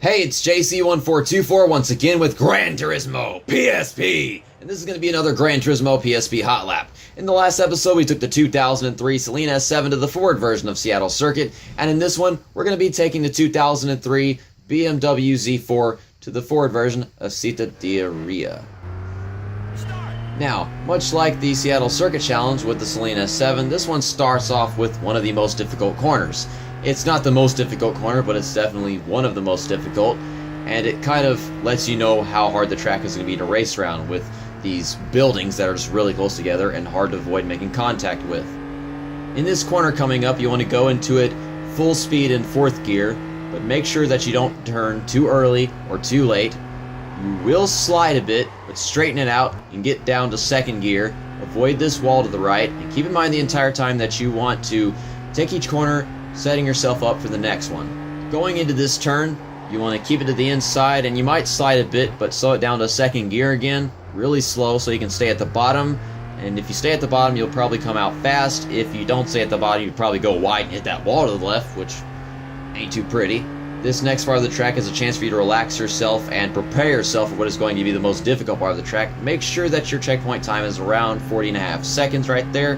Hey, it's JC1424 once again with Gran Turismo PSP, and this is going to be another Gran Turismo PSP Hot Lap. In the last episode, we took the 2003 Saleen S7 to the Ford version of Seattle Circuit, and in this one, we're going to be taking the 2003 BMW Z4 to the Ford version of Citta Di Aria. Now, much like the Seattle Circuit Challenge with the Saleen S7, this one starts off with one of the most difficult corners. It's not the most difficult corner, but it's definitely one of the most difficult, and it kind of lets you know how hard the track is going to be to race around with these buildings that are just really close together and hard to avoid making contact with. In this corner coming up, you want to go into it full speed in 4th gear, but make sure that you don't turn too early or too late. You will slide a bit, but straighten it out and get down to 2nd gear. Avoid this wall to the right, and keep in mind the entire time that you want to take each corner, setting yourself up for the next one. Going into this turn, you want to keep it to the inside, and you might slide a bit, but slow it down to 2nd gear again, really slow so you can stay at the bottom. And if you stay at the bottom, you'll probably come out fast. If you don't stay at the bottom, you'll probably go wide and hit that wall to the left, which ain't too pretty. This next part of the track is a chance for you to relax yourself and prepare yourself for what is going to be the most difficult part of the track. Make sure that your checkpoint time is around 40.5 seconds right there.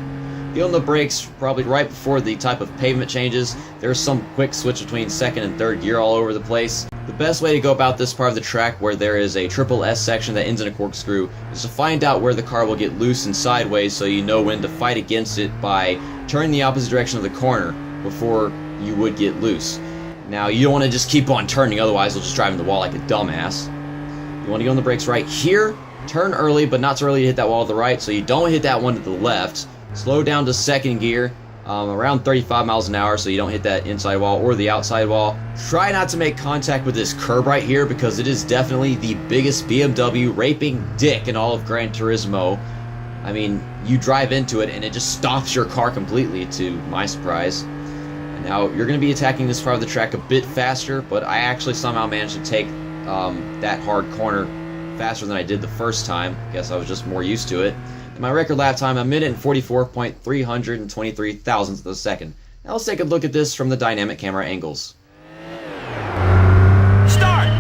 Feel on the brakes probably right before the type of pavement changes. There's some quick switch between 2nd and 3rd gear all over the place. The best way to go about this part of the track, where there is a triple S section that ends in a corkscrew, is to find out where the car will get loose and sideways so you know when to fight against it by turning the opposite direction of the corner before you would get loose. Now, you don't want to just keep on turning, otherwise you'll just drive in the wall like a dumbass. You want to go on the brakes right here, turn early, but not so early to hit that wall to the right, so you don't hit that one to the left. Slow down to 2nd gear, around 35 miles an hour, so you don't hit that inside wall or the outside wall. Try not to make contact with this curb right here, because it is definitely the biggest BMW raping dick in all of Gran Turismo. I mean, you drive into it and it just stops your car completely, to my surprise. And now you're going to be attacking this part of the track a bit faster, but I actually somehow managed to take that hard corner faster than I did the first time. I guess I was just more used to it. My record lap time, 1 minute and 44.323 thousandths of a second. Now let's take a look at this from the dynamic camera angles. Start!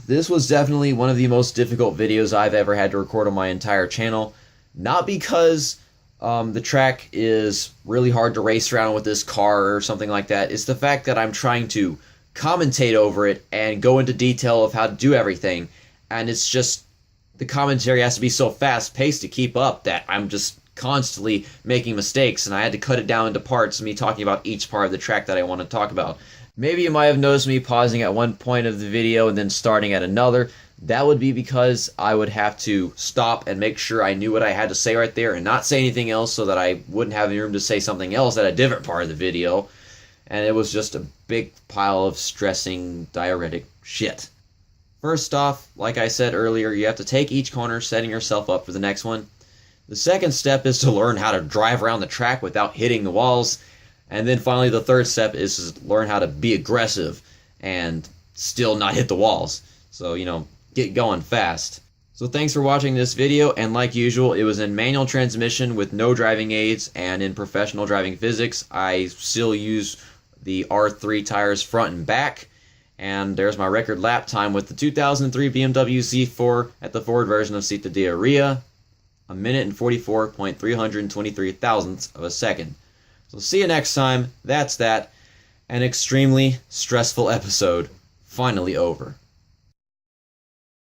this was definitely one of the most difficult videos I've ever had to record on my entire channel. Not because the track is really hard to race around with this car or something like that. It's the fact that I'm trying to commentate over it and go into detail of how to do everything. And it's just, the commentary has to be so fast paced to keep up that I'm just constantly making mistakes, and I had to cut it down into parts, me talking about each part of the track that I want to talk about. Maybe you might have noticed me pausing at one point of the video and then starting at another. That would be because I would have to stop and make sure I knew what I had to say right there and not say anything else, so that I wouldn't have any room to say something else at a different part of the video. And it was just a big pile of stressing, diuretic shit. First off, like I said earlier, you have to take each corner, setting yourself up for the next one. The second step is to learn how to drive around the track without hitting the walls. And then finally, the third step is to learn how to be aggressive and still not hit the walls. So, get going fast. So thanks for watching this video, and like usual, it was in manual transmission with no driving aids, and in professional driving physics, I still use the R3 tires front and back. And there's my record lap time with the 2003 BMW Z4 at the Ford version of Citta Di Aria, 1 minute and 44.323 thousandths of a second. So see you next time. That's that. An extremely stressful episode finally over.